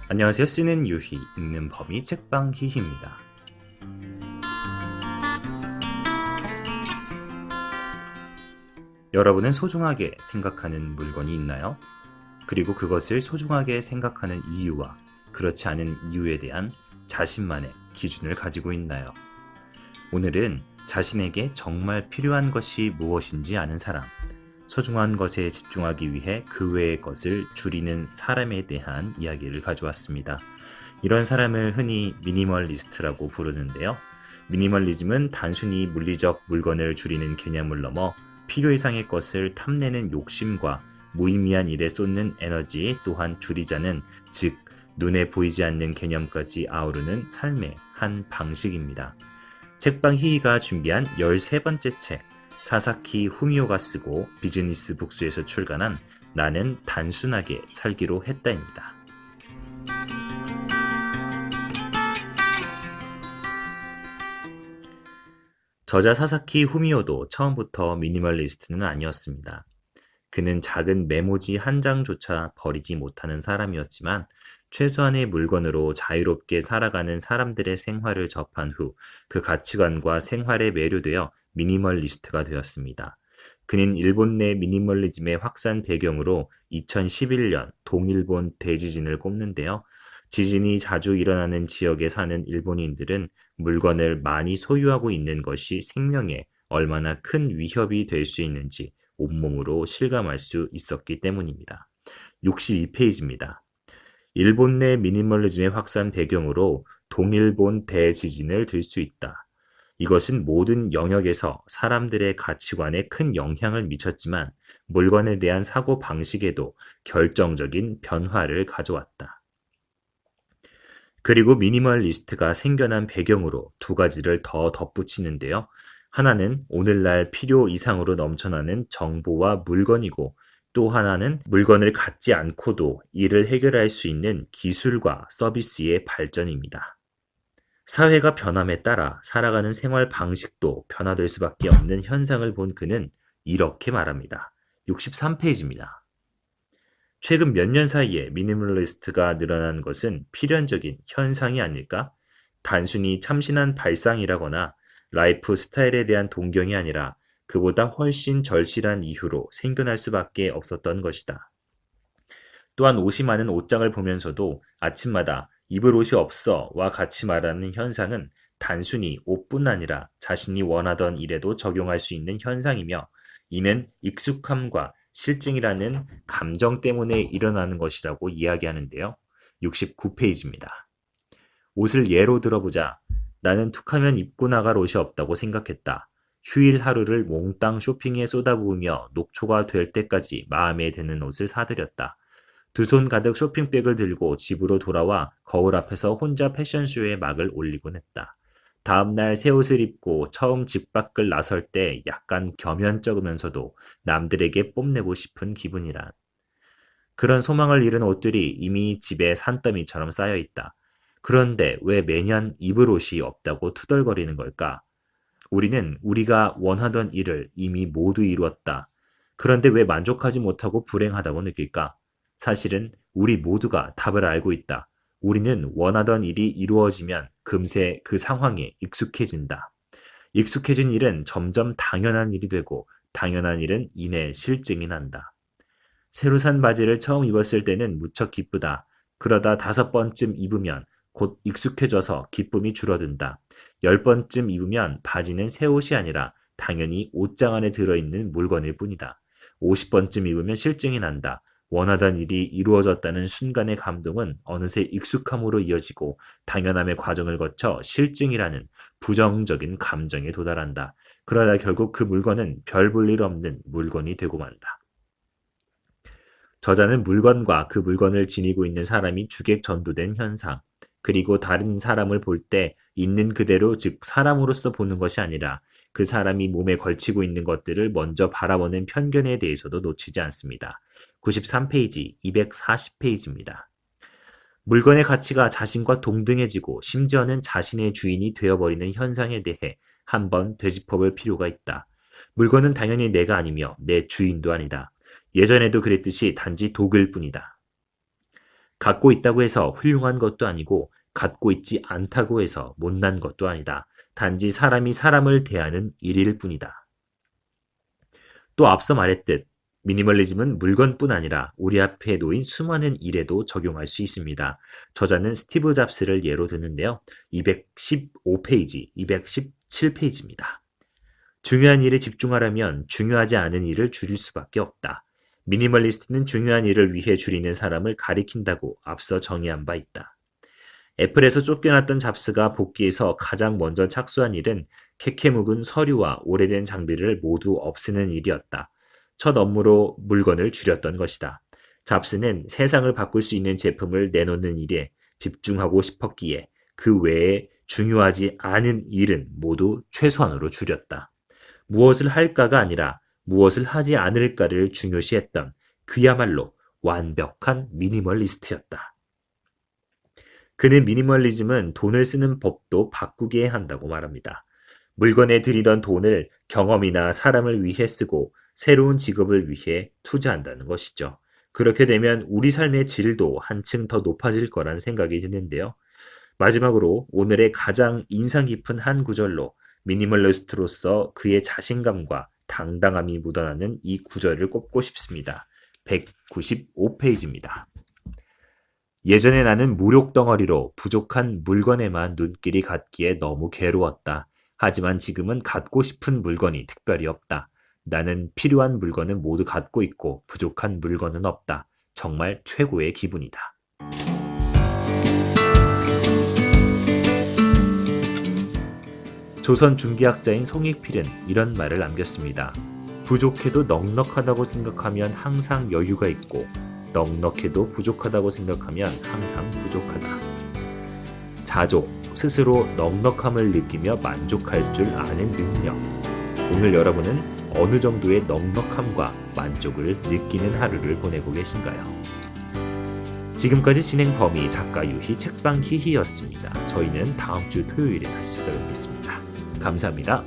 안녕하세요. 쓰는 유희, 읽는 범위 책방 희희입니다. 여러분은 소중하게 생각하는 물건이 있나요? 그리고 그것을 소중하게 생각하는 이유와 그렇지 않은 이유에 대한 자신만의 기준을 가지고 있나요? 오늘은 자신에게 정말 필요한 것이 무엇인지 아는 사람, 소중한 것에 집중하기 위해 그 외의 것을 줄이는 사람에 대한 이야기를 가져왔습니다. 이런 사람을 흔히 미니멀리스트라고 부르는데요. 미니멀리즘은 단순히 물리적 물건을 줄이는 개념을 넘어 필요 이상의 것을 탐내는 욕심과 무의미한 일에 쏟는 에너지 또한 줄이자는, 즉 눈에 보이지 않는 개념까지 아우르는 삶의 한 방식입니다. 책방 희희가 준비한 13번째 책, 사사키 후미오가 쓰고 비즈니스 북스에서 출간한 나는 단순하게 살기로 했다입니다. 저자 사사키 후미오도 처음부터 미니멀리스트는 아니었습니다. 그는 작은 메모지 한 장조차 버리지 못하는 사람이었지만 최소한의 물건으로 자유롭게 살아가는 사람들의 생활을 접한 후 그 가치관과 생활에 매료되어 미니멀리스트가 되었습니다. 그는 일본 내 미니멀리즘의 확산 배경으로 2011년 동일본 대지진을 꼽는데요. 지진이 자주 일어나는 지역에 사는 일본인들은 물건을 많이 소유하고 있는 것이 생명에 얼마나 큰 위협이 될 수 있는지 온몸으로 실감할 수 있었기 때문입니다. 62페이지입니다. 일본 내 미니멀리즘의 확산 배경으로 동일본 대지진을 들 수 있다. 이것은 모든 영역에서 사람들의 가치관에 큰 영향을 미쳤지만 물건에 대한 사고 방식에도 결정적인 변화를 가져왔다. 그리고 미니멀리스트가 생겨난 배경으로 두 가지를 더 덧붙이는데요. 하나는 오늘날 필요 이상으로 넘쳐나는 정보와 물건이고, 또 하나는 물건을 갖지 않고도 일을 해결할 수 있는 기술과 서비스의 발전입니다. 사회가 변함에 따라 살아가는 생활 방식도 변화될 수밖에 없는 현상을 본 그는 이렇게 말합니다. 63페이지입니다. 최근 몇 년 사이에 미니멀리스트가 늘어난 것은 필연적인 현상이 아닐까? 단순히 참신한 발상이라거나 라이프 스타일에 대한 동경이 아니라 그보다 훨씬 절실한 이유로 생겨날 수밖에 없었던 것이다. 또한 옷이 많은 옷장을 보면서도 아침마다 입을 옷이 없어와 같이 말하는 현상은 단순히 옷뿐 아니라 자신이 원하던 일에도 적용할 수 있는 현상이며, 이는 익숙함과 실증이라는 감정 때문에 일어나는 것이라고 이야기하는데요. 69페이지입니다. 옷을 예로 들어보자. 나는 툭하면 입고 나갈 옷이 없다고 생각했다. 휴일 하루를 몽땅 쇼핑에 쏟아부으며 녹초가 될 때까지 마음에 드는 옷을 사들였다. 두 손 가득 쇼핑백을 들고 집으로 돌아와 거울 앞에서 혼자 패션쇼에 막을 올리곤 했다. 다음날 새 옷을 입고 처음 집 밖을 나설 때 약간 겸연쩍으면서도 남들에게 뽐내고 싶은 기분이란. 그런 소망을 이룬 옷들이 이미 집에 산더미처럼 쌓여 있다. 그런데 왜 매년 입을 옷이 없다고 투덜거리는 걸까? 우리는 우리가 원하던 일을 이미 모두 이루었다. 그런데 왜 만족하지 못하고 불행하다고 느낄까? 사실은 우리 모두가 답을 알고 있다. 우리는 원하던 일이 이루어지면 금세 그 상황에 익숙해진다. 익숙해진 일은 점점 당연한 일이 되고, 당연한 일은 이내 실증이 난다. 새로 산 바지를 처음 입었을 때는 무척 기쁘다. 그러다 5번쯤 입으면 곧 익숙해져서 기쁨이 줄어든다. 10번쯤 입으면 바지는 새 옷이 아니라 당연히 옷장 안에 들어있는 물건일 뿐이다. 50번쯤 입으면 실증이 난다. 원하던 일이 이루어졌다는 순간의 감동은 어느새 익숙함으로 이어지고 당연함의 과정을 거쳐 실증이라는 부정적인 감정에 도달한다. 그러다 결국 그 물건은 별 볼 일 없는 물건이 되고 만다. 저자는 물건과 그 물건을 지니고 있는 사람이 주객 전도된 현상, 그리고 다른 사람을 볼 때 있는 그대로, 즉 사람으로서 보는 것이 아니라 그 사람이 몸에 걸치고 있는 것들을 먼저 바라보는 편견에 대해서도 놓치지 않습니다. 93페이지, 240페이지입니다. 물건의 가치가 자신과 동등해지고 심지어는 자신의 주인이 되어버리는 현상에 대해 한번 되짚어볼 필요가 있다. 물건은 당연히 내가 아니며 내 주인도 아니다. 예전에도 그랬듯이 단지 도구일 뿐이다. 갖고 있다고 해서 훌륭한 것도 아니고 갖고 있지 않다고 해서 못난 것도 아니다. 단지 사람이 사람을 대하는 일일 뿐이다. 또 앞서 말했듯 미니멀리즘은 물건뿐 아니라 우리 앞에 놓인 수많은 일에도 적용할 수 있습니다. 저자는 스티브 잡스를 예로 드는데요. 215페이지, 217페이지입니다. 중요한 일에 집중하려면 중요하지 않은 일을 줄일 수밖에 없다. 미니멀리스트는 중요한 일을 위해 줄이는 사람을 가리킨다고 앞서 정의한 바 있다. 애플에서 쫓겨났던 잡스가 복귀해서 가장 먼저 착수한 일은 캐캐 묵은 서류와 오래된 장비를 모두 없애는 일이었다. 첫 업무로 물건을 줄였던 것이다. 잡스는 세상을 바꿀 수 있는 제품을 내놓는 일에 집중하고 싶었기에 그 외에 중요하지 않은 일은 모두 최소한으로 줄였다. 무엇을 할까가 아니라 무엇을 하지 않을까를 중요시했던 그야말로 완벽한 미니멀리스트였다. 그는 미니멀리즘은 돈을 쓰는 법도 바꾸게 한다고 말합니다. 물건에 들이던 돈을 경험이나 사람을 위해 쓰고 새로운 직업을 위해 투자한다는 것이죠. 그렇게 되면 우리 삶의 질도 한층 더 높아질 거란 생각이 드는데요. 마지막으로 오늘의 가장 인상 깊은 한 구절로 미니멀리스트로서 그의 자신감과 당당함이 묻어나는 이 구절을 꼽고 싶습니다. 195페이지입니다. 예전에 나는 무력덩어리로 부족한 물건에만 눈길이 갔기에 너무 괴로웠다. 하지만 지금은 갖고 싶은 물건이 특별히 없다. 나는 필요한 물건은 모두 갖고 있고 부족한 물건은 없다. 정말 최고의 기분이다. 조선 중기학자인 송익필은 이런 말을 남겼습니다. 부족해도 넉넉하다고 생각하면 항상 여유가 있고 넉넉해도 부족하다고 생각하면 항상 부족하다. 자족, 스스로 넉넉함을 느끼며 만족할 줄 아는 능력. 오늘 여러분은 어느 정도의 넉넉함과 만족을 느끼는 하루를 보내고 계신가요? 지금까지 진행 범위 작가 유희, 책방 히히였습니다. 저희는 다음 주 토요일에 다시 찾아뵙겠습니다. 감사합니다.